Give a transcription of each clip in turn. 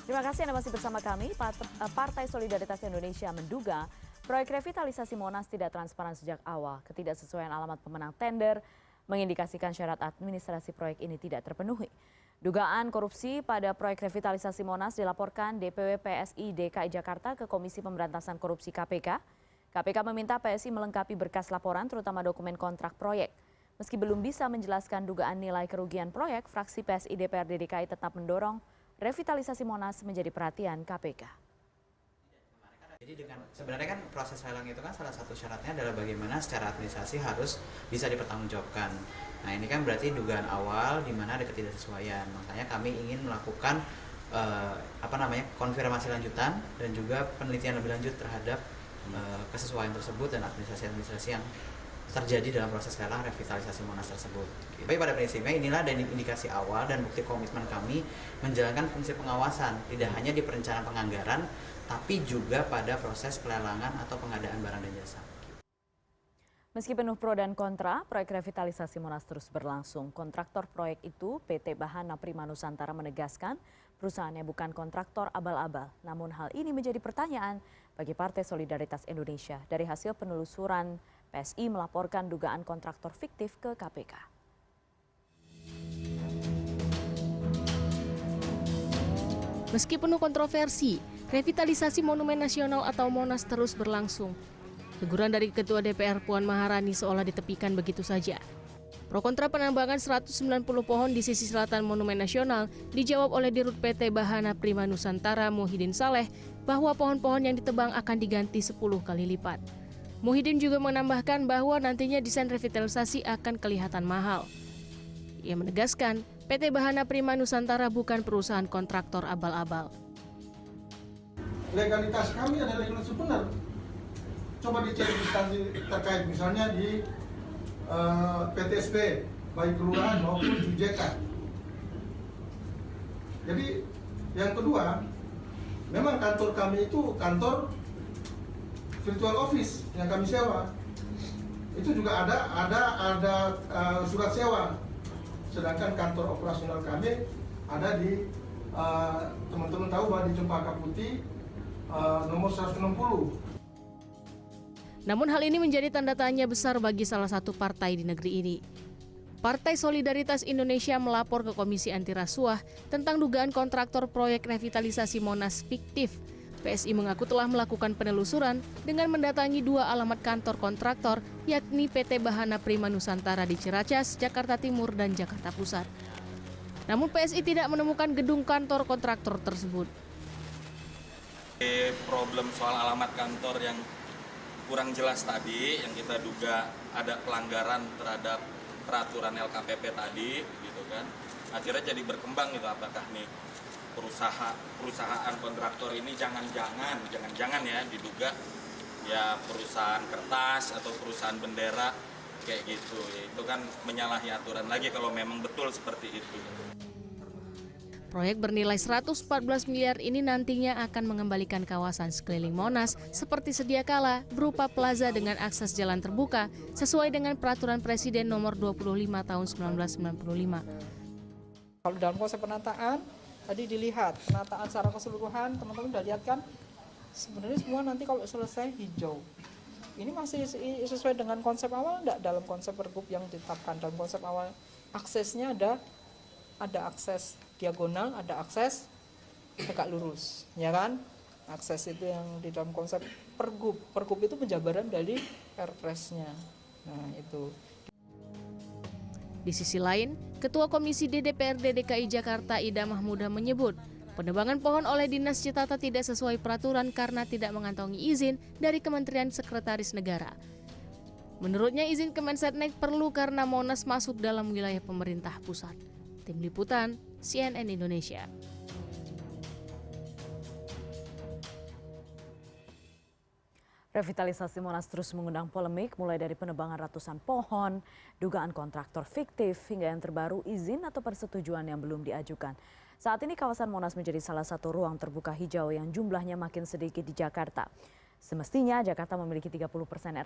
Terima kasih Anda masih bersama kami. Partai Solidaritas Indonesia menduga proyek revitalisasi Monas tidak transparan sejak awal. Ketidaksesuaian alamat pemenang tender mengindikasikan syarat administrasi proyek ini tidak terpenuhi. Dugaan korupsi pada proyek revitalisasi Monas dilaporkan DPW PSI DKI Jakarta ke Komisi Pemberantasan Korupsi KPK. KPK meminta PSI melengkapi berkas laporan terutama dokumen kontrak proyek. Meski belum bisa menjelaskan dugaan nilai kerugian proyek, fraksi PSI DPRD DKI tetap mendorong revitalisasi Monas menjadi perhatian KPK. Jadi sebenarnya kan proses lelang itu kan salah satu syaratnya adalah bagaimana secara administrasi harus bisa dipertanggungjawabkan. Nah ini kan berarti dugaan awal di mana ada ketidaksesuaian. Makanya kami ingin melakukan konfirmasi lanjutan dan juga penelitian lebih lanjut terhadap kesesuaian tersebut dan administrasi yang terjadi dalam proses lelang revitalisasi Monas tersebut. Tapi pada prinsipnya inilah dan indikasi awal dan bukti komitmen kami menjalankan fungsi pengawasan tidak hanya di perencanaan penganggaran tapi juga pada proses pelelangan atau pengadaan barang dan jasa. Meski penuh pro dan kontra, proyek revitalisasi Monas terus berlangsung. Kontraktor proyek itu PT Bahana Prima Nusantara menegaskan perusahaannya bukan kontraktor abal-abal. Namun hal ini menjadi pertanyaan bagi Partai Solidaritas Indonesia. Dari hasil penelusuran, PSI melaporkan dugaan kontraktor fiktif ke KPK. Meski penuh kontroversi, revitalisasi Monumen Nasional atau Monas terus berlangsung. Teguran dari Ketua DPR Puan Maharani seolah ditepikan begitu saja. Pro kontra penambangan 190 pohon di sisi selatan Monumen Nasional dijawab oleh Dirut PT Bahana Prima Nusantara Muhyiddin Saleh bahwa pohon-pohon yang ditebang akan diganti 10 kali lipat. Muhyiddin juga menambahkan bahwa nantinya desain revitalisasi akan kelihatan mahal. Ia menegaskan PT Bahana Prima Nusantara bukan perusahaan kontraktor abal-abal. Legalitas kami adalah legalitas benar. Coba dicek instansi terkait, misalnya di PTSP, baik kelurahan maupun di JK. Jadi yang kedua, memang kantor kami itu kantor virtual office yang kami sewa. Itu juga ada surat sewa. Sedangkan kantor operasional kami ada di teman-teman tahu bahwa di Cempaka Putih nomor 160. Namun hal ini menjadi tanda tanya besar bagi salah satu partai di negeri ini. Partai Solidaritas Indonesia melapor ke Komisi Anti Rasuah tentang dugaan kontraktor proyek revitalisasi Monas fiktif. PSI mengaku telah melakukan penelusuran dengan mendatangi 2 alamat kantor kontraktor, yakni PT Bahana Prima Nusantara di Ciracas, Jakarta Timur, dan Jakarta Pusat. Namun PSI tidak menemukan gedung kantor kontraktor tersebut. Problem soal alamat kantor yang kurang jelas tadi, yang kita duga ada pelanggaran terhadap peraturan LKPP tadi, gitu kan. Akhirnya jadi berkembang gitu, apakah nih perusahaan kontraktor ini jangan-jangan ya diduga ya perusahaan kertas atau perusahaan bendera kayak gitu. Ya, itu kan menyalahi aturan lagi kalau memang betul seperti itu. Proyek bernilai 114 miliar ini nantinya akan mengembalikan kawasan sekeliling Monas seperti sedia kala berupa plaza dengan akses jalan terbuka sesuai dengan peraturan Presiden nomor 25 tahun 1995. Kalau dalam konsep penataan, tadi dilihat penataan secara keseluruhan, teman-teman udah lihat kan, sebenarnya semua nanti kalau selesai hijau. Ini masih sesuai dengan konsep awal enggak? Dalam konsep pergub yang ditetapkan, dalam konsep awal aksesnya ada akses diagonal, ada akses tegak lurus, ya kan? Akses itu yang di dalam konsep pergub. Pergub itu penjabaran dari Perpresnya. Nah, itu. Di sisi lain, Ketua Komisi DPRD DKI Jakarta Ida Mahmuda menyebut penebangan pohon oleh Dinas Citata tidak sesuai peraturan karena tidak mengantongi izin dari Kementerian Sekretaris Negara. Menurutnya izin Kemensetnek perlu karena Monas masuk dalam wilayah pemerintah pusat. Tim Liputan, CNN Indonesia. Revitalisasi Monas terus mengundang polemik mulai dari penebangan ratusan pohon, dugaan kontraktor fiktif, hingga yang terbaru izin atau persetujuan yang belum diajukan. Saat ini kawasan Monas menjadi salah satu ruang terbuka hijau yang jumlahnya makin sedikit di Jakarta. Semestinya Jakarta memiliki 30%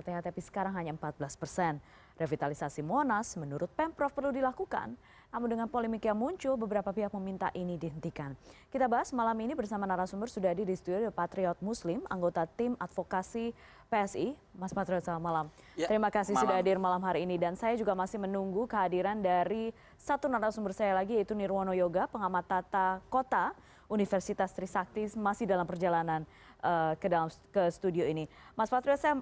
RTH, tapi sekarang hanya 14%. Revitalisasi Monas menurut Pemprov perlu dilakukan, namun dengan polemik yang muncul, beberapa pihak meminta ini dihentikan. Kita bahas malam ini bersama narasumber sudah hadir di studio Patriot Muslim, anggota tim advokasi PSI. Mas Patriot, selamat malam. Ya, Terima kasih malam. sudah hadir malam hari ini. Dan saya juga masih menunggu kehadiran dari satu narasumber saya lagi, yaitu Nirwono Yoga, pengamat tata kota Universitas Trisakti, masih dalam perjalanan ke studio ini. Mas Patriot, saya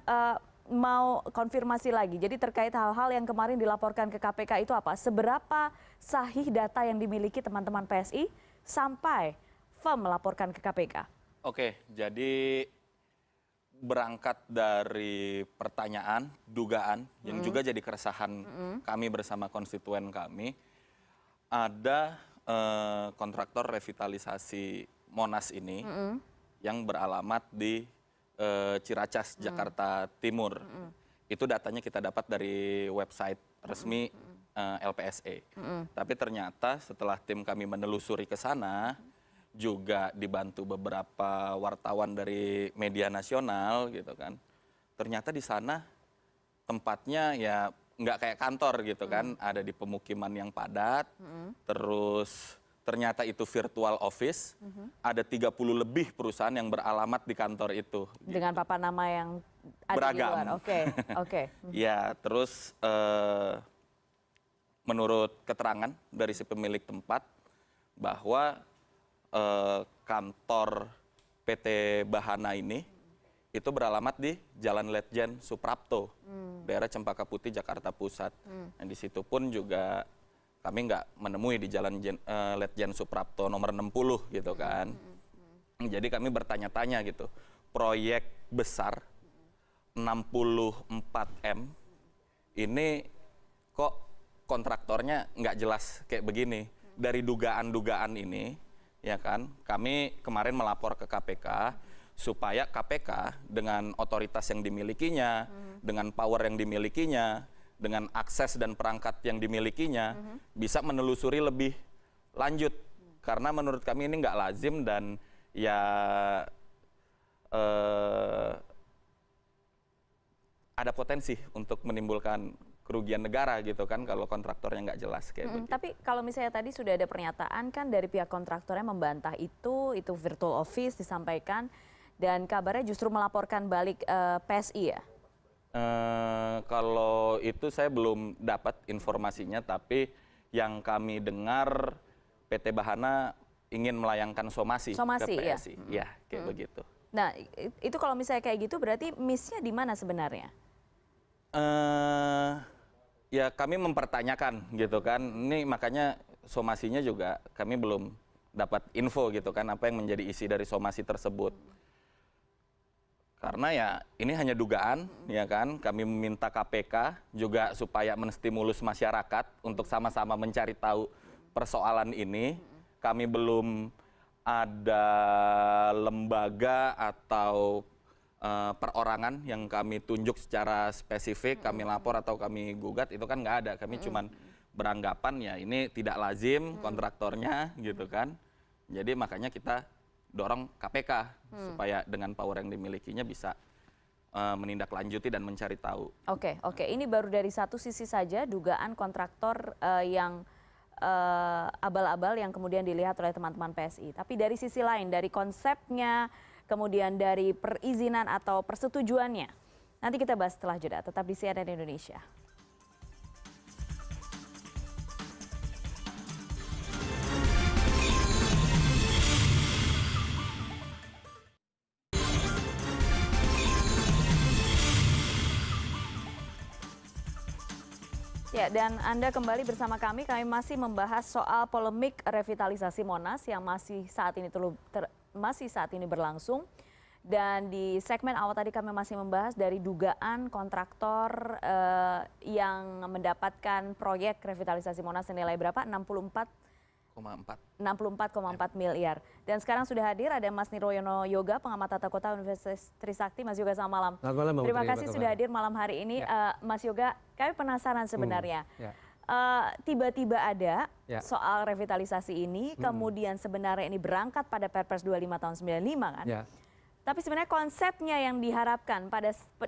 mau konfirmasi lagi. Jadi terkait hal-hal yang kemarin dilaporkan ke KPK itu apa? Seberapa sahih data yang dimiliki teman-teman PSI sampai firm melaporkan ke KPK? Oke, jadi berangkat dari pertanyaan, dugaan, yang juga jadi keresahan kami bersama konstituen kami, ada kontraktor revitalisasi Monas ini yang beralamat di Ciracas, Jakarta Timur. Itu datanya kita dapat dari website resmi LPSE. Tapi ternyata setelah tim kami menelusuri ke sana, juga dibantu beberapa wartawan dari media nasional gitu kan. Ternyata di sana tempatnya ya nggak kayak kantor gitu kan, ada di pemukiman yang padat, terus ternyata itu virtual office, ada 30 lebih perusahaan yang beralamat di kantor itu. Dengan papan nama yang ada Beragam. di luar. Oke. Ya, terus menurut keterangan dari si pemilik tempat bahwa kantor PT Bahana ini itu beralamat di Jalan Letjen Suprapto, daerah Cempaka Putih, Jakarta Pusat. Dan di situ pun juga kami nggak menemui di Jalan Letjen Suprapto nomor 60 gitu kan. Jadi kami bertanya-tanya gitu, proyek besar 64M ini kok kontraktornya nggak jelas kayak begini. Dari dugaan-dugaan ini, ya kan, kami kemarin melapor ke KPK supaya KPK dengan otoritas yang dimilikinya, dengan power yang dimilikinya, dengan akses dan perangkat yang dimilikinya, bisa menelusuri lebih lanjut. Karena menurut kami ini nggak lazim dan ya ada potensi untuk menimbulkan kerugian negara gitu kan kalau kontraktornya nggak jelas kayak begitu. Tapi kalau misalnya tadi sudah ada pernyataan kan dari pihak kontraktornya membantah itu virtual office disampaikan dan kabarnya justru melaporkan balik PSI ya? Kalau itu saya belum dapat informasinya, tapi yang kami dengar PT Bahana ingin melayangkan somasi ke PSI. Ya, kayak begitu. Nah, itu kalau misalnya kayak gitu berarti miss-nya di mana sebenarnya? Ya kami mempertanyakan gitu kan. Ini makanya somasinya juga kami belum dapat info gitu kan apa yang menjadi isi dari somasi tersebut. Karena ya ini hanya dugaan, ya kan. Kami meminta KPK juga supaya menstimulus masyarakat untuk sama-sama mencari tahu persoalan ini. Kami belum ada lembaga atau perorangan yang kami tunjuk secara spesifik, kami lapor atau kami gugat, itu kan nggak ada. Kami cuman beranggapan ya ini tidak lazim kontraktornya gitu kan. Jadi makanya kita dorong KPK supaya dengan power yang dimilikinya bisa menindaklanjuti dan mencari tahu. Oke. Ini baru dari satu sisi saja dugaan kontraktor yang abal-abal yang kemudian dilihat oleh teman-teman PSI. Tapi dari sisi lain, dari konsepnya, kemudian dari perizinan atau persetujuannya, nanti kita bahas setelah jeda. Tetap di CNN Indonesia. Ya, dan Anda kembali bersama kami masih membahas soal polemik revitalisasi Monas yang masih saat ini berlangsung. Dan di segmen awal tadi kami masih membahas dari dugaan kontraktor yang mendapatkan proyek revitalisasi Monas senilai berapa? 64,4 miliar. Dan sekarang sudah hadir ada Mas Nirwono Yoga, pengamat tata kota Universitas Trisakti. Mas Yoga, selamat malam. Terima kasih sudah hadir malam hari ini. Mas Yoga, kami penasaran sebenarnya. Tiba-tiba ada soal revitalisasi ini, kemudian sebenarnya ini berangkat pada Perpres 25 tahun 95 kan? Tapi sebenarnya konsepnya yang diharapkan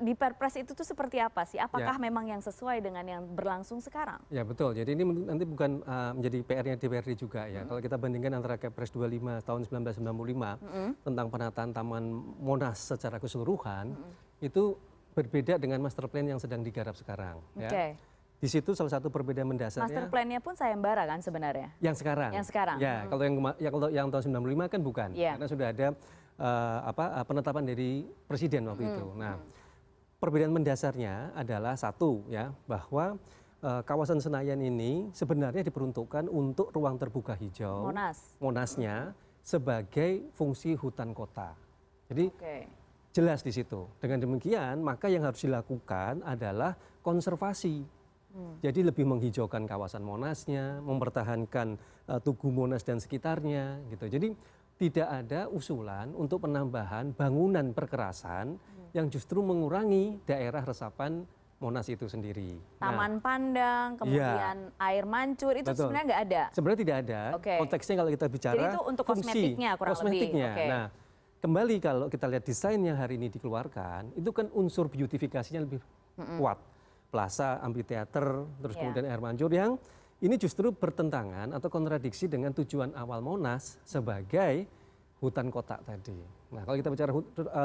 di Perpres itu tuh seperti apa sih? Apakah memang yang sesuai dengan yang berlangsung sekarang? Ya betul, jadi ini nanti bukan menjadi PR-nya DPRD juga ya. Kalau kita bandingkan antara Kepres 25 tahun 1995 tentang penataan Taman Monas secara keseluruhan, itu berbeda dengan master plan yang sedang digarap sekarang. Ya. Di situ salah satu perbedaan mendasarnya. Master plan-nya pun sayembara kan sebenarnya? Yang sekarang. Yang sekarang. Ya, kalau yang tahun 95 kan bukan, karena sudah ada penetapan dari presiden waktu itu. Nah, perbedaan mendasarnya adalah satu ya, bahwa kawasan Senayan ini sebenarnya diperuntukkan untuk ruang terbuka hijau, Monasnya sebagai fungsi hutan kota. Jadi jelas di situ. Dengan demikian, maka yang harus dilakukan adalah konservasi. Jadi lebih menghijaukan kawasan Monasnya, mempertahankan Tugu Monas dan sekitarnya, gitu. Jadi tidak ada usulan untuk penambahan bangunan perkerasan yang justru mengurangi daerah resapan Monas itu sendiri. Taman Pandang, kemudian air mancur, itu sebenarnya nggak ada? Sebenarnya tidak ada. Konteksnya kalau kita bicara jadi itu untuk fungsi, kosmetiknya kurang lebih. Nah, kembali kalau kita lihat desain yang hari ini dikeluarkan, itu kan unsur beautifikasinya lebih kuat. Plaza, amphitheater, terus kemudian air mancur yang ini justru bertentangan atau kontradiksi dengan tujuan awal Monas sebagai hutan kota tadi. Nah, kalau kita bicara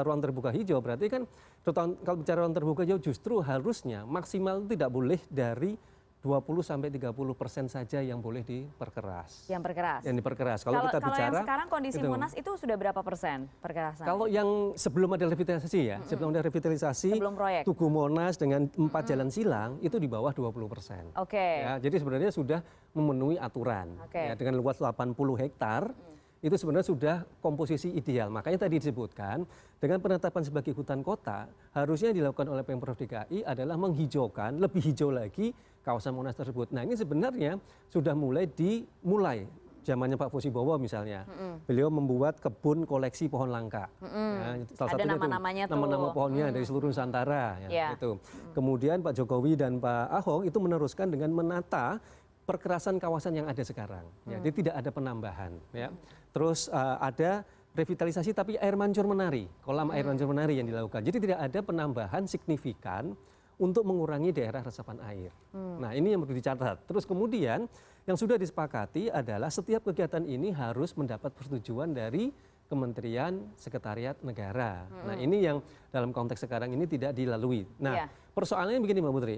ruang terbuka hijau, berarti kan kalau bicara ruang terbuka hijau justru harusnya maksimal tidak boleh dari 20-30% saja yang boleh diperkeras. Yang diperkeras. Kalau kita bicara, yang sekarang kondisi Monas itu sudah berapa persen perkerasan? Kalau yang sebelum ada revitalisasi ya, sebelum ada revitalisasi, sebelum proyek. Tugu Monas dengan 4 jalan silang itu di bawah 20%. Ya, jadi sebenarnya sudah memenuhi aturan. Ya, dengan luas 80 hektar. Itu sebenarnya sudah komposisi ideal. Makanya tadi disebutkan dengan penetapan sebagai hutan kota harusnya dilakukan oleh Pemprov DKI adalah menghijaukan lebih hijau lagi kawasan Monas tersebut. Nah, ini sebenarnya sudah dimulai zamannya Pak Fosibowo misalnya. Beliau membuat kebun koleksi pohon langka. Ya, salah satunya nama-namanya tuh. Nama-nama pohonnya dari seluruh Nusantara ya, itu. Kemudian Pak Jokowi dan Pak Ahok itu meneruskan dengan menata perkerasan kawasan yang ada sekarang. Ya, jadi tidak ada penambahan ya. Terus ada revitalisasi tapi air mancur menari, kolam air mancur menari yang dilakukan. Jadi tidak ada penambahan signifikan untuk mengurangi daerah resapan air. Nah, ini yang perlu dicatat. Terus kemudian yang sudah disepakati adalah setiap kegiatan ini harus mendapat persetujuan dari Kementerian Sekretariat Negara. Nah, ini yang dalam konteks sekarang ini tidak dilalui. Nah, persoalannya begini Mbak Putri.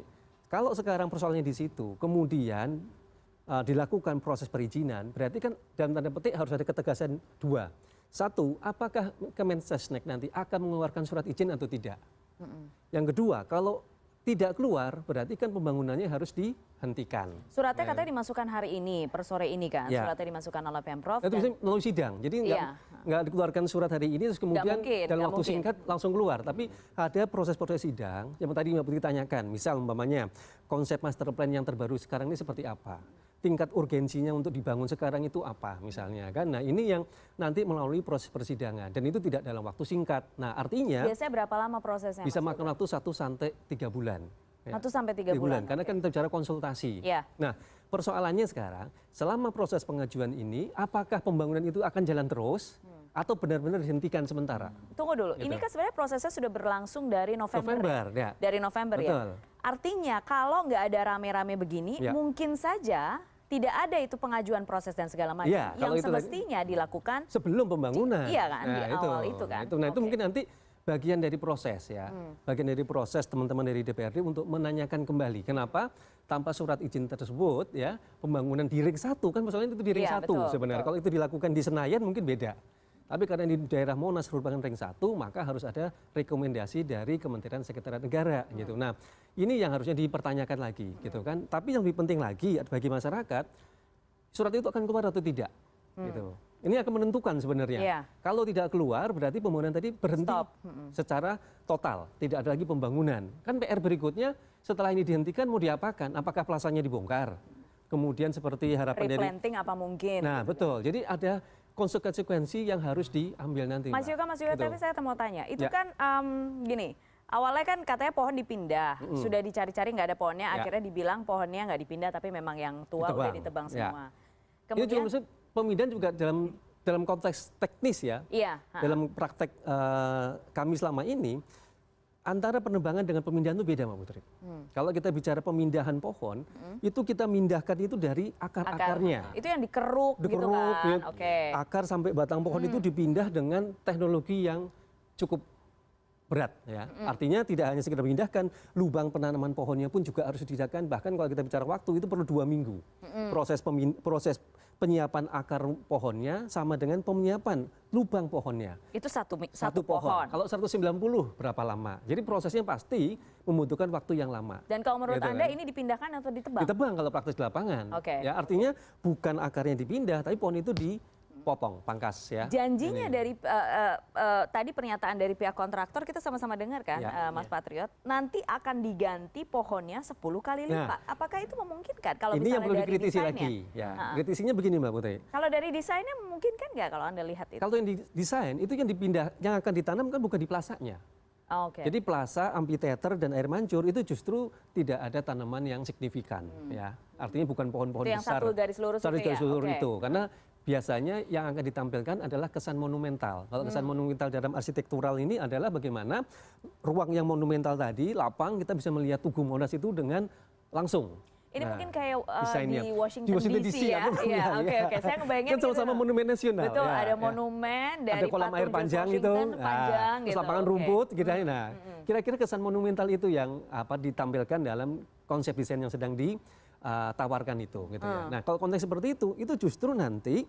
Kalau sekarang persoalannya di situ, kemudian dilakukan proses perizinan, berarti kan dalam tanda petik harus ada ketegasan dua. Satu, apakah Kemensesnek nanti akan mengeluarkan surat izin atau tidak? Yang kedua, kalau tidak keluar, berarti kan pembangunannya harus dihentikan. Suratnya katanya dimasukkan hari ini, per sore ini kan? Suratnya dimasukkan oleh Pemprov. Itu bisa melalui sidang, jadi nggak dikeluarkan surat hari ini, terus kemudian dalam waktu singkat langsung keluar. Tapi ada proses-proses sidang, yang tadi Mbak Putri tanyakan, misal umpamanya konsep master plan yang terbaru sekarang ini seperti apa? Tingkat urgensinya untuk dibangun sekarang itu apa misalnya kan? Nah, ini yang nanti melalui proses persidangan dan itu tidak dalam waktu singkat. Nah, artinya biasanya berapa lama prosesnya? Bisa makan waktu 1 sampai 3 bulan. 1 sampai 3 bulan. Karena kan kita bicara konsultasi. Nah, persoalannya sekarang selama proses pengajuan ini apakah pembangunan itu akan jalan terus atau benar-benar dihentikan sementara? Tunggu dulu. Ini kan sebenarnya prosesnya sudah berlangsung dari November. Dari November. Betul. Artinya kalau nggak ada rame-rame begini, mungkin saja tidak ada itu pengajuan proses dan segala macam yang semestinya dilakukan sebelum pembangunan. Iya kan, di awal itu kan. Nah, itu mungkin nanti bagian dari proses ya. Bagian dari proses teman-teman dari DPRD untuk menanyakan kembali kenapa tanpa surat izin tersebut ya pembangunan di ring 1 kan persoalannya itu di ring 1 sebenarnya. Kalau itu dilakukan di Senayan mungkin beda. Tapi karena di daerah Monas merupakan ring 1, maka harus ada rekomendasi dari Kementerian Sekretariat Negara gitu. Nah, ini yang harusnya dipertanyakan lagi gitu kan. Tapi yang lebih penting lagi bagi masyarakat, surat itu akan keluar atau tidak gitu. Ini akan menentukan sebenarnya. Kalau tidak keluar berarti pembangunan tadi berhenti secara total, tidak ada lagi pembangunan. Kan PR berikutnya setelah ini dihentikan mau diapakan? Apakah plasanya dibongkar? Kemudian seperti harapan dari replanting apa mungkin? Nah, betul. Jadi ada konsekuensi yang harus diambil nanti. Mas Yoga, tapi saya mau tanya, itu kan gini, awalnya kan katanya pohon dipindah, sudah dicari-cari nggak ada pohonnya, akhirnya dibilang pohonnya nggak dipindah, tapi memang yang tua udah ditebang semua. Kemudian, ini juga maksud pemindahan juga dalam dalam konteks teknis ya, dalam praktek kami selama ini, antara penebangan dengan pemindahan itu beda, Mbak Putri. Kalau kita bicara pemindahan pohon, itu kita mindahkan itu dari akar-akarnya. Itu yang dikeruk gitu kan. Akar sampai batang pohon itu dipindah dengan teknologi yang cukup berat ya. Artinya tidak hanya sekedar memindahkan, lubang penanaman pohonnya pun juga harus didirikan. Bahkan kalau kita bicara waktu itu perlu 2 minggu. Proses penyiapan akar pohonnya sama dengan penyiapan lubang pohonnya. Itu satu pohon. Kalau 190 berapa lama? Jadi prosesnya pasti membutuhkan waktu yang lama. Dan kalau menurut Anda ini dipindahkan atau ditebang? Ditebang kalau praktis di lapangan. Ya, artinya bukan akarnya dipindah, tapi pohon itu dipotong, pangkas ya. Janjinya dari tadi pernyataan dari pihak kontraktor kita sama-sama dengar kan, Mas Patriot, nanti akan diganti pohonnya 10 kali lipat. Apakah itu memungkinkan kalau ini misalnya yang perlu dari dikritisi desainnya? lagi. Ya, kritisinya begini Mbak Putri. Kalau dari desainnya memungkinkan nggak kalau Anda lihat itu? Kalau yang didesain itu yang dipindah, yang akan ditanam kan bukan di plasanya. Jadi plasa, amphitheater dan air mancur itu justru tidak ada tanaman yang signifikan ya. Artinya bukan pohon-pohon besar. Yang satu garis lurus itu karena biasanya yang akan ditampilkan adalah kesan monumental. Kalau kesan monumental dalam arsitektural ini adalah bagaimana ruang yang monumental tadi, lapang, kita bisa melihat Tugu Monas itu dengan langsung. Ini mungkin kayak desainnya. di Washington DC ya. Oke. Saya ngebayangin kan sama-sama monumen nasional. Betul, ada monumen dari ada kolam air panjang itu, terus lapangan rumput gitu. Nah, kira-kira kesan monumental itu yang ditampilkan dalam konsep desain yang sedang ditawarkan itu gitu ya. Nah, kalau konteks seperti itu justru nanti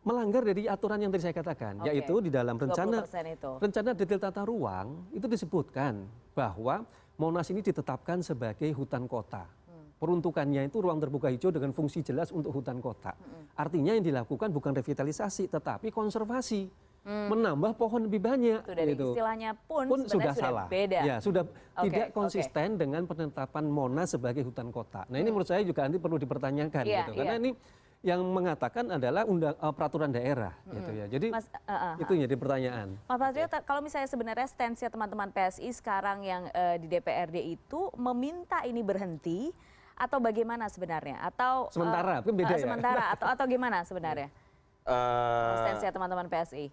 melanggar dari aturan yang tadi saya katakan, yaitu di dalam rencana detail tata ruang itu disebutkan bahwa Monas ini ditetapkan sebagai hutan kota. Peruntukannya itu ruang terbuka hijau dengan fungsi jelas untuk hutan kota. Artinya yang dilakukan bukan revitalisasi, tetapi konservasi. Menambah pohon lebih banyak. Itu dari istilahnya pun sudah salah. Beda. Ya, sudah tidak konsisten dengan penetapan Monas sebagai hutan kota. Nah ini menurut saya juga nanti perlu dipertanyakan. Karena ini yang mengatakan adalah peraturan daerah. Gitu ya. Jadi itu jadi pertanyaan. Mas Patriot, kalau misalnya sebenarnya stance teman-teman PSI sekarang yang di DPRD itu meminta ini berhenti, atau bagaimana sebenarnya? Atau sementara, itu beda sementara atau gimana sebenarnya? Stance teman-teman PSI.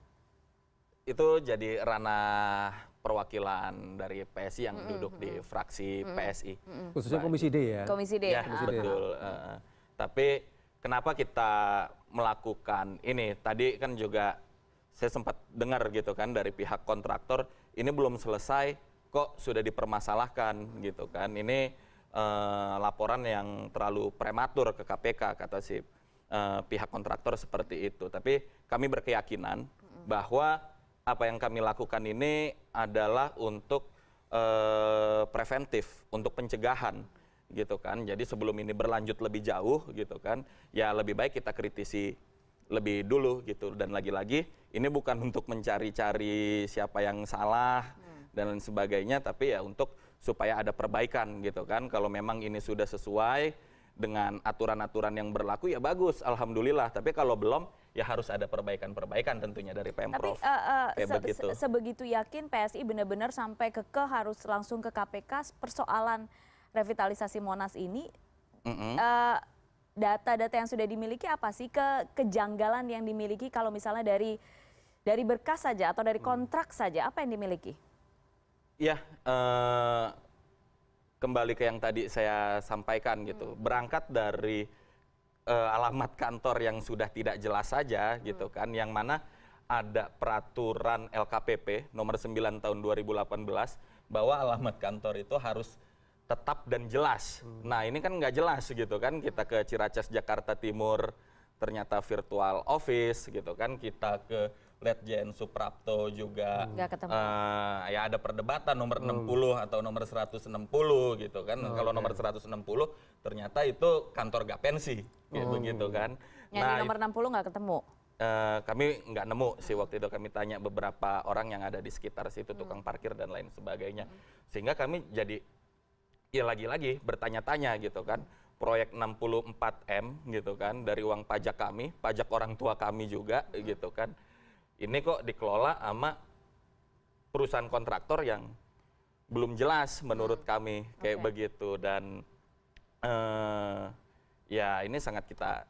Itu jadi ranah perwakilan dari PSI yang duduk di fraksi PSI. Khususnya Komisi D ya? Komisi D. Ya, betul. Tapi kenapa kita melakukan ini? Tadi kan juga saya sempat dengar gitu kan dari pihak kontraktor, ini belum selesai kok sudah dipermasalahkan gitu kan. Ini laporan yang terlalu prematur ke KPK, kata si pihak kontraktor seperti itu. Tapi kami berkeyakinan bahwa apa yang kami lakukan ini adalah untuk preventif, untuk pencegahan gitu kan. Jadi sebelum ini berlanjut lebih jauh gitu kan, ya lebih baik kita kritisi lebih dulu gitu. Dan lagi-lagi ini bukan untuk mencari-cari siapa yang salah dan lain sebagainya, tapi ya untuk supaya ada perbaikan gitu kan. Kalau memang ini sudah sesuai dengan aturan-aturan yang berlaku ya bagus, alhamdulillah. Tapi kalau belum ya harus ada perbaikan-perbaikan tentunya dari Pemprov. Tapi sebegitu yakin PSI benar-benar sampai kekeh harus langsung ke KPK persoalan revitalisasi Monas ini. Data-data yang sudah dimiliki apa sih, kejanggalan yang dimiliki kalau misalnya dari berkas saja atau dari kontrak saja, apa yang dimiliki? Ya, kembali ke yang tadi saya sampaikan gitu. Berangkat dari alamat kantor yang sudah tidak jelas saja gitu kan, yang mana ada peraturan LKPP nomor 9 tahun 2018 bahwa alamat kantor itu harus tetap dan jelas. Nah ini kan nggak jelas gitu kan, kita ke Ciracas Jakarta Timur ternyata virtual office gitu kan, kita ke Letjen Suprapto juga ya ada perdebatan nomor 60 atau nomor 160 gitu kan. Kalau nomor 160 ternyata itu kantor Gapensi begitu kan. Yang di nomor 60 nggak ketemu? Kami nggak nemu sih waktu itu, kami tanya beberapa orang yang ada di sekitar situ, tukang parkir dan lain sebagainya. Sehingga kami jadi ya lagi-lagi bertanya-tanya gitu kan. Proyek 64M gitu kan dari uang pajak kami, pajak orang tua kami juga gitu kan. Ini kok dikelola sama perusahaan kontraktor yang belum jelas menurut kami kayak begitu. Dan ya ini sangat kita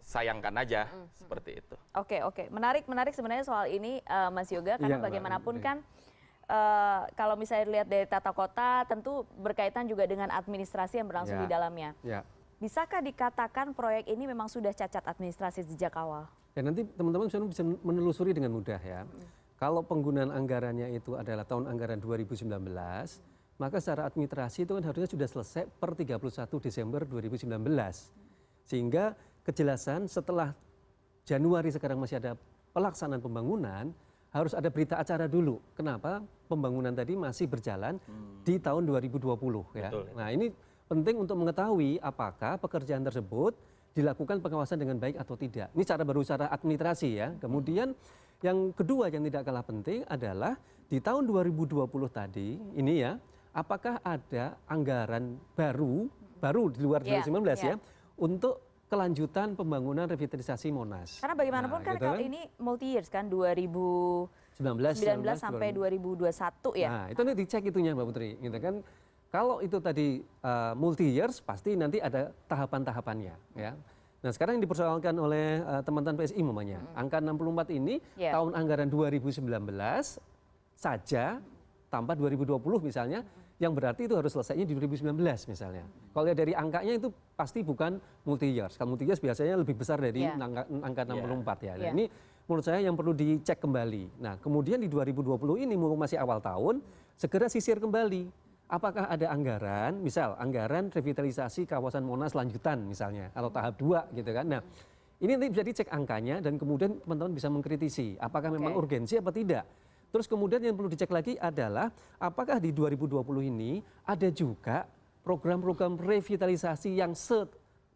sayangkan aja seperti itu. Oke. Menarik sebenarnya soal ini Mas Yoga, karena Iya, bagaimanapun Mbak. kan kalau misalnya dilihat dari tata kota tentu berkaitan juga dengan administrasi yang berlangsung Ya. di dalamnya. Ya. Bisakah dikatakan proyek ini memang sudah cacat administrasi sejak awal? Ya, nanti teman-teman bisa menelusuri dengan mudah ya. Kalau penggunaan anggarannya itu adalah tahun anggaran 2019, maka secara administrasi itu kan harusnya sudah selesai per 31 Desember 2019. Sehingga kejelasan setelah Januari sekarang masih ada pelaksanaan pembangunan, harus ada berita acara dulu. Kenapa pembangunan tadi masih berjalan di tahun 2020 ya. Betul. Nah, ini penting untuk mengetahui apakah pekerjaan tersebut dilakukan pengawasan dengan baik atau tidak. Ini secara administrasi ya. Kemudian yang kedua yang tidak kalah penting adalah di tahun 2020 tadi ini ya, apakah ada anggaran baru di luar 2019 ya, untuk kelanjutan pembangunan revitalisasi Monas. Karena bagaimanapun kan gitu kalau ini multi years kan 2019 sampai 2021 ya. Nah, itu nanti dicek itunya Mbak Putri, gitu kan. Kalau itu tadi multi years pasti nanti ada tahapan-tahapannya ya. Nah, sekarang yang dipersoalkan oleh teman-teman PSI umpamanya, angka 64 ini tahun anggaran 2019 saja tanpa 2020 misalnya, yang berarti itu harus selesainya di 2019 misalnya. Kalau dari angkanya itu pasti bukan multi years. Kalau multi years biasanya lebih besar dari angka 64 ya. Nah, ini menurut saya yang perlu dicek kembali. Nah, kemudian di 2020 ini mumpung masih awal tahun, segera sisir kembali. Apakah ada anggaran, misal anggaran revitalisasi kawasan Monas lanjutan misalnya, atau tahap 2 gitu kan. Nah, ini nanti bisa dicek angkanya dan kemudian teman-teman bisa mengkritisi apakah memang urgensi apa tidak. Terus kemudian yang perlu dicek lagi adalah apakah di 2020 ini ada juga program-program revitalisasi yang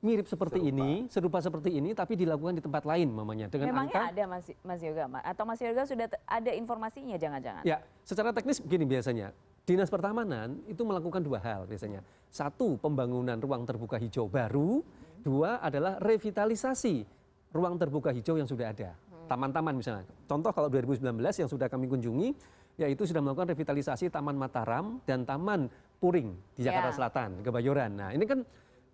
mirip seperti ini, serupa seperti ini, tapi dilakukan di tempat lain mamanya. Dengan memangnya ada Mas Yoga, atau Mas Yoga sudah ada informasinya jangan-jangan? Ya, secara teknis begini biasanya. Dinas Pertamanan itu melakukan dua hal biasanya. Satu, pembangunan ruang terbuka hijau baru. Dua adalah revitalisasi ruang terbuka hijau yang sudah ada. Taman-taman misalnya. Contoh kalau 2019 yang sudah kami kunjungi, yaitu sudah melakukan revitalisasi Taman Mataram dan Taman Puring di Jakarta Selatan, Kebayoran. Nah, ini kan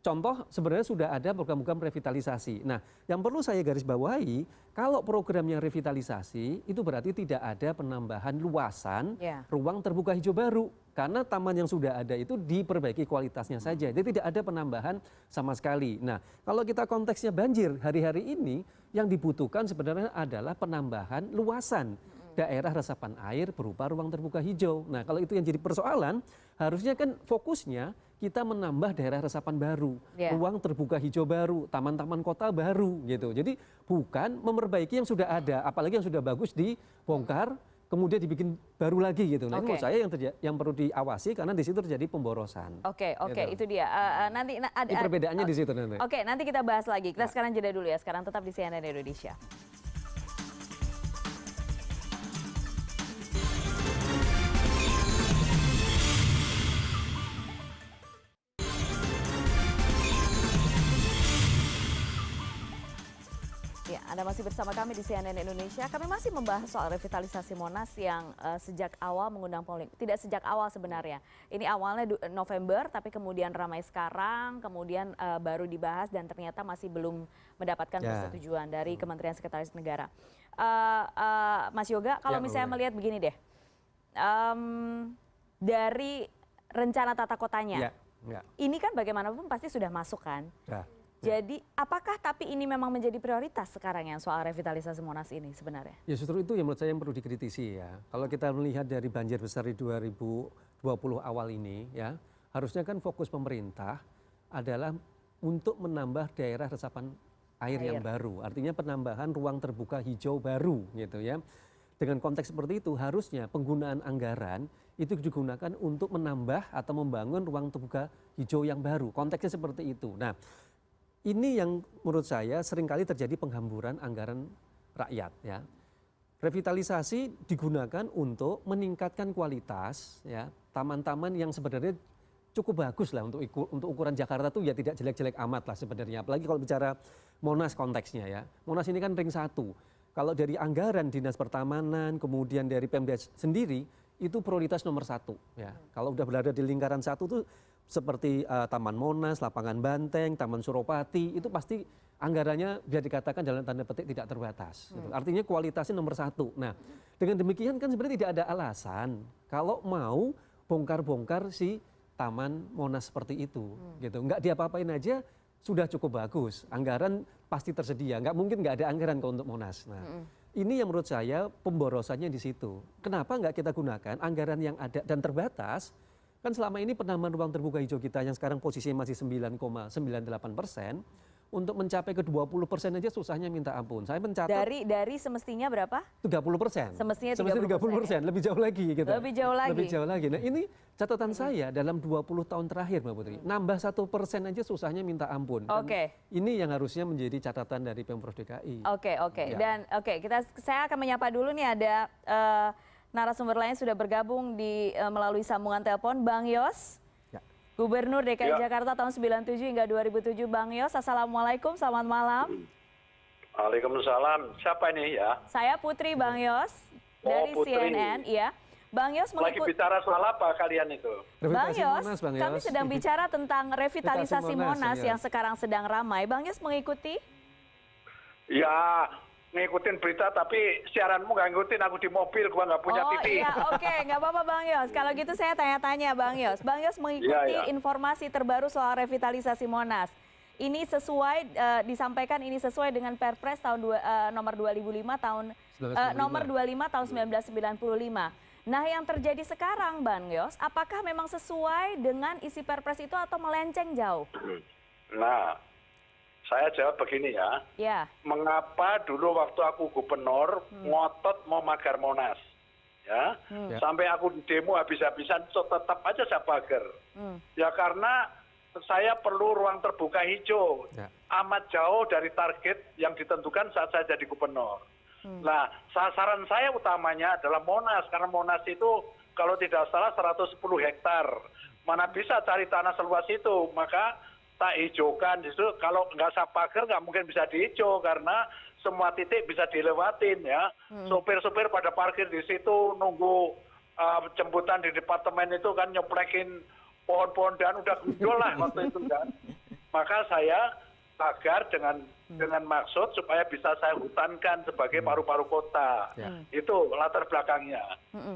contoh sebenarnya sudah ada program-program revitalisasi. Nah, yang perlu saya garis bawahi, kalau programnya revitalisasi itu berarti tidak ada penambahan luasan ruang terbuka hijau baru. Karena taman yang sudah ada itu diperbaiki kualitasnya saja. Jadi tidak ada penambahan sama sekali. Nah, kalau kita konteksnya banjir hari-hari ini, yang dibutuhkan sebenarnya adalah penambahan luasan daerah resapan air berupa ruang terbuka hijau. Nah, kalau itu yang jadi persoalan, harusnya kan fokusnya kita menambah daerah resapan baru, ruang terbuka hijau baru, taman-taman kota baru gitu. Jadi bukan memperbaiki yang sudah ada, apalagi yang sudah bagus dibongkar, kemudian dibikin baru lagi gitu. Nah, ini menurut saya yang perlu diawasi karena di situ terjadi pemborosan. Oke, gitu. Itu dia. Nanti ada perbedaannya di situ nanti. Oke, nanti kita bahas lagi. Kita sekarang jeda dulu ya. Sekarang tetap di CNN Indonesia. Ya, Anda masih bersama kami di CNN Indonesia. Kami masih membahas soal revitalisasi Monas yang sejak awal mengundang polemik. Tidak sejak awal sebenarnya. Ini awalnya November, tapi kemudian ramai sekarang, kemudian baru dibahas dan ternyata masih belum mendapatkan persetujuan dari Kementerian Sekretaris Negara. Mas Yoga, kalau misalnya melihat begini deh, dari rencana tata kotanya, ini kan bagaimanapun pasti sudah masuk kan? Jadi apakah tapi ini memang menjadi prioritas sekarang yang soal revitalisasi Monas ini sebenarnya? Ya justru itu yang menurut saya yang perlu dikritisi ya. Kalau kita melihat dari banjir besar di 2020 awal ini ya, harusnya kan fokus pemerintah adalah untuk menambah daerah resapan air yang baru. Artinya penambahan ruang terbuka hijau baru gitu ya. Dengan konteks seperti itu harusnya penggunaan anggaran itu digunakan untuk menambah atau membangun ruang terbuka hijau yang baru. Konteksnya seperti itu. Nah, ini yang menurut saya seringkali terjadi penghamburan anggaran rakyat ya. Revitalisasi digunakan untuk meningkatkan kualitas ya, taman-taman yang sebenarnya cukup bagus lah untuk ukuran Jakarta tuh ya tidak jelek-jelek amat lah sebenarnya. Apalagi kalau bicara Monas konteksnya ya. Monas ini kan ring 1. Kalau dari anggaran Dinas Pertamanan, kemudian dari Pemda sendiri, itu prioritas nomor 1 ya. Kalau udah berada di lingkaran 1 tuh seperti Taman Monas, Lapangan Banteng, Taman Suropati, itu pasti anggarannya bisa dikatakan dalam tanda petik tidak terbatas. Gitu. Artinya kualitasnya nomor satu. Nah, dengan demikian kan sebenarnya tidak ada alasan kalau mau bongkar-bongkar si Taman Monas seperti itu. Gitu. Nggak diapa-apain aja sudah cukup bagus. Anggaran pasti tersedia. Nggak mungkin nggak ada anggaran kalau untuk Monas. Nah, ini yang menurut saya pemborosannya di situ. Kenapa nggak kita gunakan anggaran yang ada dan terbatas? Kan selama ini penambahan ruang terbuka hijau kita yang sekarang posisinya masih 9,98%, untuk mencapai ke 20% aja susahnya minta ampun. Saya mencatat Dari semestinya berapa? 30%. Semestinya 30%, lebih jauh lagi gitu. Lebih jauh lagi. Lebih jauh lagi. Nah, ini catatan saya dalam 20 tahun terakhir, Mbak Putri. Nambah 1% aja susahnya minta ampun. Dan Oke. ini yang harusnya menjadi catatan dari Pemprov DKI. Oke. Ya. Dan saya akan menyapa dulu nih ada narasumber lain sudah bergabung melalui sambungan telepon, Bang Yos. Gubernur DKI Jakarta tahun 97 hingga 2007, Bang Yos. Assalamualaikum, selamat malam. Waalaikumsalam. Siapa ini ya? Saya Putri, Bang Yos, dari Putri. CNN. Iya. Bang Yos Lagi bicara soal apa kalian itu? Bang Revitalisasi Yos, Monas, Bang kami Yos. sedang bicara tentang revitalisasi Monas, Monas ya. yang sekarang sedang ramai. Bang Yos mengikuti? Ya, ngikutin berita tapi siaranmu nggak ngikutin, aku di mobil, gua nggak punya Oh TV. iya, oke, nggak apa-apa Bang Yos. Kalau gitu saya tanya-tanya Bang Yos. Bang Yos mengikuti Iya. informasi terbaru soal revitalisasi Monas. Ini sesuai disampaikan ini sesuai dengan Perpres nomor 2005 tahun 1995. Nah, yang terjadi sekarang Bang Yos, apakah memang sesuai dengan isi Perpres itu atau melenceng jauh? Nah, saya jawab begini ya. Ya. Mengapa dulu waktu aku gubernur ngotot mau magar Monas? Ya, sampai aku di demo habis-habisan tetap aja saya pagar. Ya karena saya perlu ruang terbuka hijau. Ya. Amat jauh dari target yang ditentukan saat saya jadi gubernur. Nah, sasaran saya utamanya adalah Monas, karena Monas itu kalau tidak salah 110 hektar. Mana bisa cari tanah seluas itu, maka tak hijaukan. Justru kalau nggak saya pagar nggak mungkin bisa dihijau, karena semua titik bisa dilewatin ya. Sopir-sopir pada parkir di situ nunggu jemputan di departemen itu kan nyeplekin pohon-pohon dan udah gundul lah waktu itu kan. Maka saya pagar dengan maksud supaya bisa saya hutankan sebagai paru-paru kota. Itu latar belakangnya.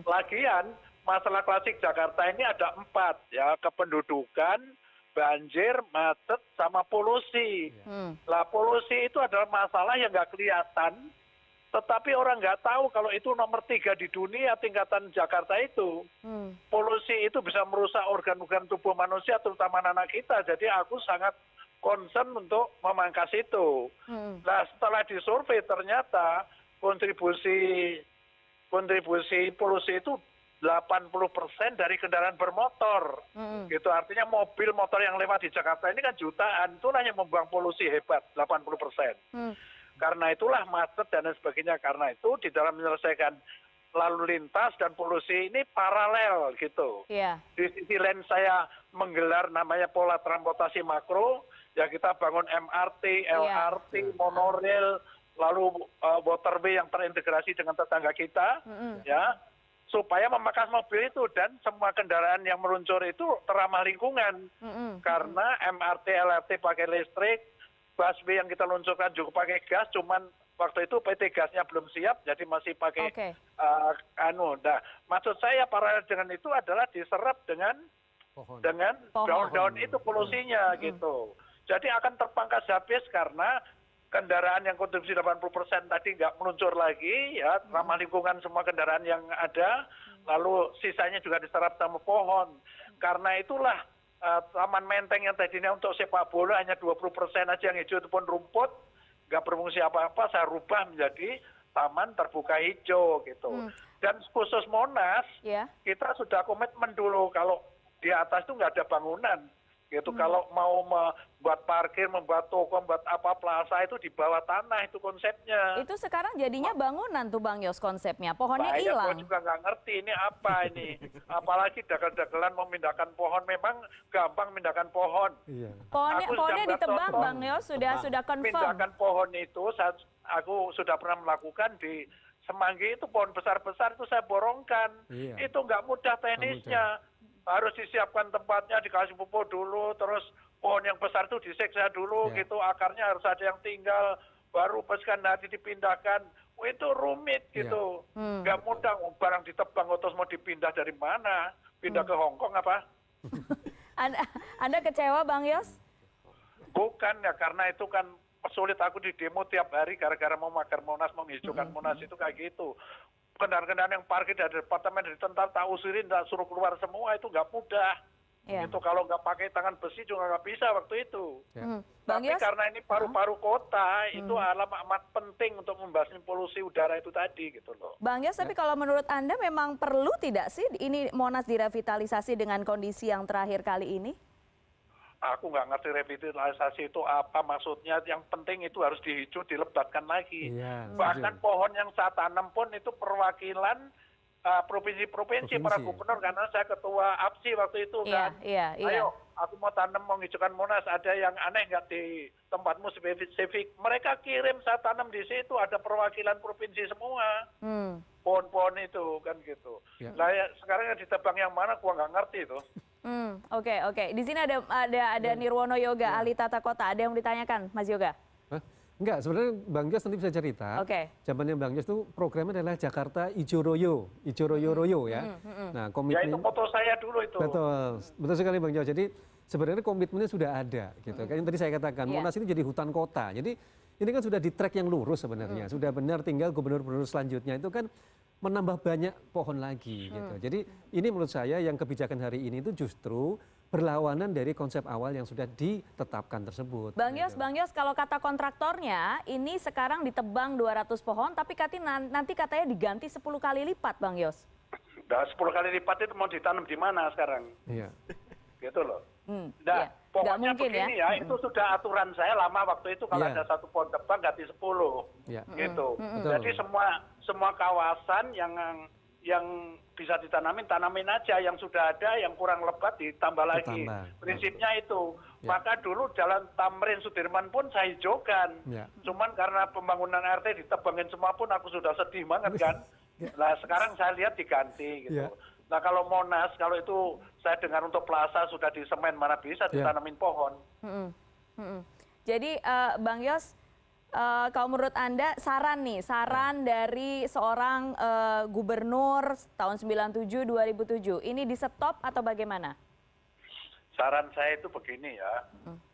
Lagian masalah klasik Jakarta ini ada 4 ya, kependudukan, banjir, macet, sama polusi. Lah polusi itu adalah masalah yang nggak kelihatan, tetapi orang nggak tahu kalau itu nomor 3 di dunia tingkatan Jakarta itu. Polusi itu bisa merusak organ-organ tubuh manusia, terutama anak kita. Jadi aku sangat concern untuk memangkas itu. Nah setelah disurvei ternyata kontribusi polusi itu 80% dari kendaraan bermotor. Gitu artinya mobil motor yang lewat di Jakarta ini kan jutaan, itu hanya membuang polusi hebat 80%. Karena itulah macet dan lain sebagainya. Karena itu di dalam menyelesaikan lalu lintas dan polusi ini paralel gitu. Di sisi lain saya menggelar namanya pola transportasi makro, ya kita bangun MRT, LRT, monorail, lalu waterway yang terintegrasi dengan tetangga kita, ya. Supaya memakas mobil itu dan semua kendaraan yang meluncur itu teramah lingkungan. Karena MRT, LRT pakai listrik, busway yang kita luncurkan juga pakai gas, cuman waktu itu PT gasnya belum siap, jadi masih pakai Nah, maksud saya paralel dengan itu adalah diserap dengan daun-daun itu polusinya gitu. Jadi akan terpangkas habis karena kendaraan yang kontribusi 80% tadi nggak meluncur lagi, ya ramah lingkungan semua kendaraan yang ada, lalu sisanya juga diserap sama pohon. Karena itulah Taman Menteng yang tadinya untuk sepak bola hanya 20% aja yang hijau itu pun rumput, nggak berfungsi apa-apa, saya rubah menjadi taman terbuka hijau gitu. Dan khusus Monas, kita sudah komitmen dulu kalau di atas itu nggak ada bangunan. Gitu. Kalau mau membuat parkir, membuat toko, membuat apa plaza itu di bawah tanah itu konsepnya. Itu sekarang jadinya bangunan tuh Bang Yos konsepnya, pohonnya hilang. Saya juga nggak ngerti ini apa ini. Apalagi dagelan-dagelan memindahkan pohon, memang gampang memindahkan pohon. Pohonnya ditebang Bang Yos, sudah confirm. Memindahkan pohon itu, aku sudah pernah melakukan di Semanggi itu pohon besar-besar itu saya borongkan. Itu nggak mudah teknisnya. Harus disiapkan tempatnya, dikasih pupuk dulu, terus pohon yang besar itu diseksa dulu gitu, akarnya harus ada yang tinggal, baru peskan nanti dipindahkan. Itu rumit gitu, nggak mudah. Barang ditebang terus mau dipindah dari mana? Pindah ke Hongkong apa? Anda kecewa, Bang Yos? Bukan ya, karena itu kan sulit. Aku di demo tiap hari gara-gara mau makar Monas, mau menghijaukan Monas itu kayak gitu. Kendaraan-kendaraan yang parkir dari departemen, dari tentara, tak usirin, tak suruh keluar semua, itu nggak mudah. Itu kalau nggak pakai tangan besi juga nggak bisa waktu itu. Tapi karena ini paru-paru kota, itu amat penting untuk membahas polusi udara itu tadi gitu loh. Bang Yos, tapi kalau menurut Anda memang perlu tidak sih ini Monas direvitalisasi dengan kondisi yang terakhir kali ini? Aku nggak ngerti revitalisasi itu apa maksudnya. Yang penting itu harus dihijau, dilebatkan lagi. Bahkan pohon yang saya tanam pun itu perwakilan provinsi-provinsi, para gubernur, karena saya ketua APSI waktu itu kan. Ayo, aku mau tanam, mau hijaukan Monas, ada yang aneh nggak di tempatmu spesifik? Mereka kirim, saya tanam di situ, ada perwakilan provinsi semua. Pohon-pohon itu kan gitu. Nah ya, sekarang yang ditebang yang mana, gua nggak ngerti itu. Oke. Di sini ada Nirwono Yoga, ahli tata kota. Ada yang ditanyakan, Mas Yoga? Enggak, sebenarnya Bang Yos nanti bisa cerita. Zamannya Bang Yos itu programnya adalah Jakarta Ijo Royo ya. Nah, komitmen. Ya itu foto saya dulu itu. Betul sekali Bang Yos. Jadi sebenarnya komitmennya sudah ada gitu. Kayak yang tadi saya katakan, Monas ini jadi hutan kota. Jadi ini kan sudah di track yang lurus sebenarnya. Sudah benar, tinggal gubernur-gubernur selanjutnya itu kan menambah banyak pohon lagi gitu. Jadi ini menurut saya yang kebijakan hari ini itu justru berlawanan dari konsep awal yang sudah ditetapkan tersebut. Bang Yos, kalau kata kontraktornya ini sekarang ditebang 200 pohon, tapi nanti katanya diganti 10 kali lipat, Bang Yos. Nah, 10 kali lipat itu mau ditanam di mana sekarang? Gitu loh. Nah, pokoknya begini ya, itu sudah aturan saya lama waktu itu, kalau ada satu pohon tebang ganti 10. Gitu. Jadi semua kawasan yang bisa tanamin aja, yang sudah ada, yang kurang lebat ditambah lagi. Prinsipnya itu. Maka dulu Jalan Tamrin Sudirman pun saya hijaukan. Cuman karena pembangunan RT ditebangin semua pun aku sudah sedih banget kan. Nah sekarang saya lihat diganti gitu. Nah kalau Monas, kalau itu saya dengar untuk plaza sudah di semen, mana bisa ditanamin pohon. Jadi Bang Yos, kalau menurut Anda saran dari seorang gubernur tahun 97-2007 ini di stop atau bagaimana? Saran saya itu begini ya,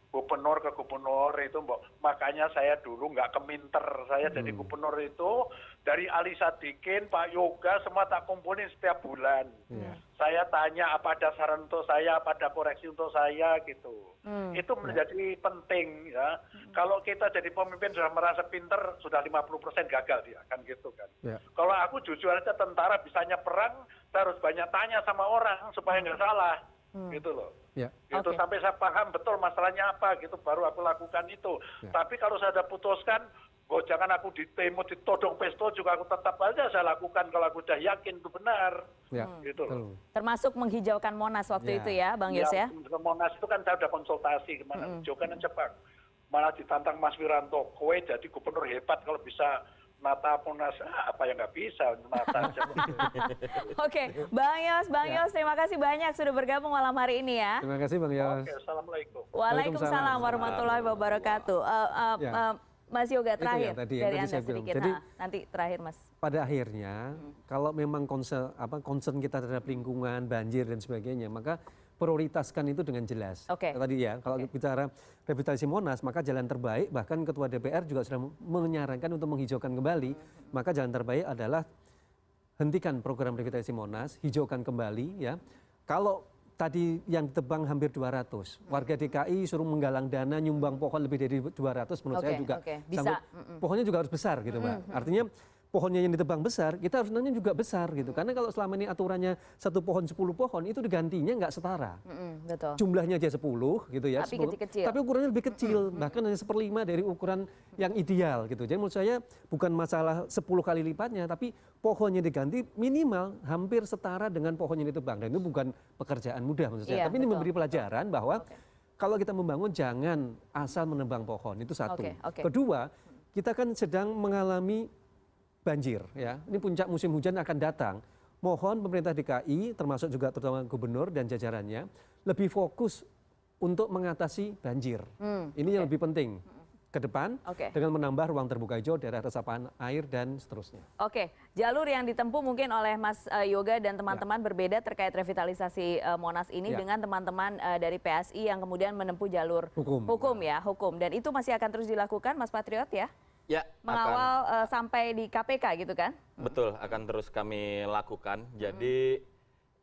gubernur ke gubernur itu, makanya saya dulu nggak keminter, saya jadi gubernur itu dari Ali Sadikin, Pak Yoga, semua tak kumpulin setiap bulan. Saya tanya apa ada saran untuk saya, apa ada koreksi untuk saya gitu. Itu menjadi penting ya. Kalau kita jadi pemimpin sudah merasa pinter, sudah 50% gagal dia, kan gitu kan. Kalau aku jujur aja tentara bisanya perang, saya harus banyak tanya sama orang supaya nggak salah. Gitu loh. Gitu sampai saya paham betul masalahnya apa gitu, baru aku lakukan itu. Tapi kalau saya sudah putuskan, jangan aku ditemo, ditodong pesto juga aku tetap aja saya lakukan kalau aku udah yakin itu benar. Gitu loh. Termasuk menghijaukan Monas waktu itu ya, Bang Yos ya? Monas itu kan saya udah konsultasi kemana, hijaukan aja Pak. Malah ditantang Mas Wiranto, kowe jadi gubernur hebat kalau bisa nata Monas, apa yang nggak bisa nata aja. Oke, Bang Yos, terima kasih banyak sudah bergabung malam hari ini ya. Terima kasih Bang Yos. Assalamualaikum. Waalaikumsalam warahmatullahi wabarakatuh. Mas Yoga terakhir dari Anda sedikit. Jadi, nanti terakhir Mas. Pada akhirnya kalau memang concern kita terhadap lingkungan, banjir dan sebagainya, maka prioritaskan itu dengan jelas. Tadi ya, kalau bicara revitalisasi Monas, maka jalan terbaik, bahkan Ketua DPR juga sudah menyarankan untuk menghijaukan kembali, maka jalan terbaik adalah hentikan program revitalisasi Monas, hijaukan kembali ya. Kalau tadi yang ditebang hampir 200, warga DKI suruh menggalang dana, nyumbang pohon lebih dari 200, menurut saya juga bisa. Pohonnya juga harus besar gitu Mbak. Artinya pohonnya yang ditebang besar, kita harus nanya juga besar gitu. Karena kalau selama ini aturannya 1 pohon 10 pohon, itu digantinya nggak setara. Betul. Jumlahnya aja 10 gitu ya. Tapi 10, kecil-kecil. tapi ukurannya lebih kecil, bahkan hanya 1/5 dari ukuran yang ideal gitu. Jadi menurut saya bukan masalah 10 kali lipatnya, tapi pohonnya diganti minimal hampir setara dengan pohon yang ditebang. Dan itu bukan pekerjaan mudah menurut saya. Tapi ini memberi pelajaran bahwa kalau kita membangun jangan asal menebang pohon, itu satu. Kedua, kita kan sedang mengalami banjir ya. Ini puncak musim hujan akan datang. Mohon pemerintah DKI termasuk juga terutama gubernur dan jajarannya lebih fokus untuk mengatasi banjir. Ini yang lebih penting ke depan dengan menambah ruang terbuka hijau, daerah resapan air dan seterusnya. Oke, jalur yang ditempuh mungkin oleh Mas Yoga dan teman-teman berbeda terkait revitalisasi Monas ini dengan teman-teman dari PSI yang kemudian menempuh jalur hukum. Dan itu masih akan terus dilakukan, Mas Patriot ya? Ya, mengawal sampai di KPK gitu kan? Betul, akan terus kami lakukan. Jadi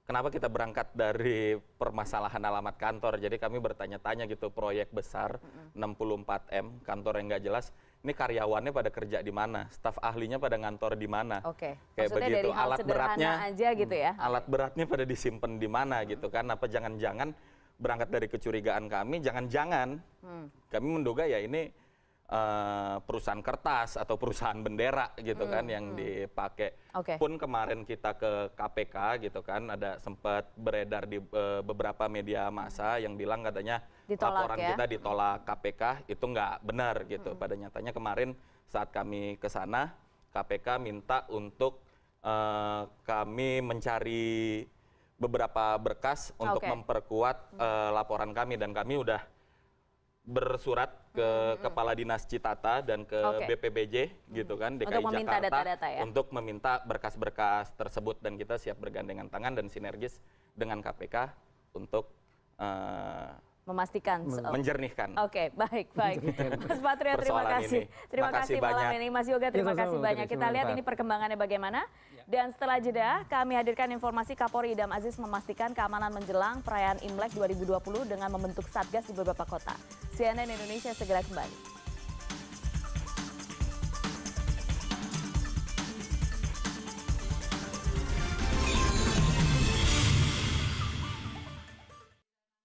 kenapa kita berangkat dari permasalahan alamat kantor? Jadi kami bertanya-tanya gitu, proyek besar 64M, kantor yang nggak jelas. Ini karyawannya pada kerja di mana? Staf ahlinya pada ngantor di mana? Oke. Kayak Maksudnya begitu. dari hal Alat sederhana beratnya aja gitu ya? Alat beratnya pada disimpan di mana gitu kan? Apa jangan-jangan berangkat dari kecurigaan kami? Jangan-jangan kami menduga ya ini perusahaan kertas atau perusahaan bendera gitu kan yang dipakai. Pun kemarin kita ke KPK gitu kan, ada sempat beredar di beberapa media massa yang bilang katanya laporan kita ditolak KPK, itu nggak benar gitu. Pada nyatanya kemarin saat kami ke sana, KPK minta untuk kami mencari beberapa berkas untuk memperkuat laporan kami, dan kami udah bersurat ke Kepala Dinas Citata dan ke BPBJ gitu kan, DKI untuk meminta Jakarta data-data ya? Untuk meminta berkas-berkas tersebut, dan kita siap bergandengan tangan dan sinergis dengan KPK untuk memastikan menjernihkan. Oke, baik. Mas Patriot, terima kasih. Terima kasih malam ini. Mas Yoga, terima kasih banyak. Kita lihat ini perkembangannya bagaimana. Dan setelah jeda, kami hadirkan informasi Kapolri Idam Aziz memastikan keamanan menjelang perayaan Imlek 2020 dengan membentuk satgas di beberapa kota. CNN Indonesia segera kembali.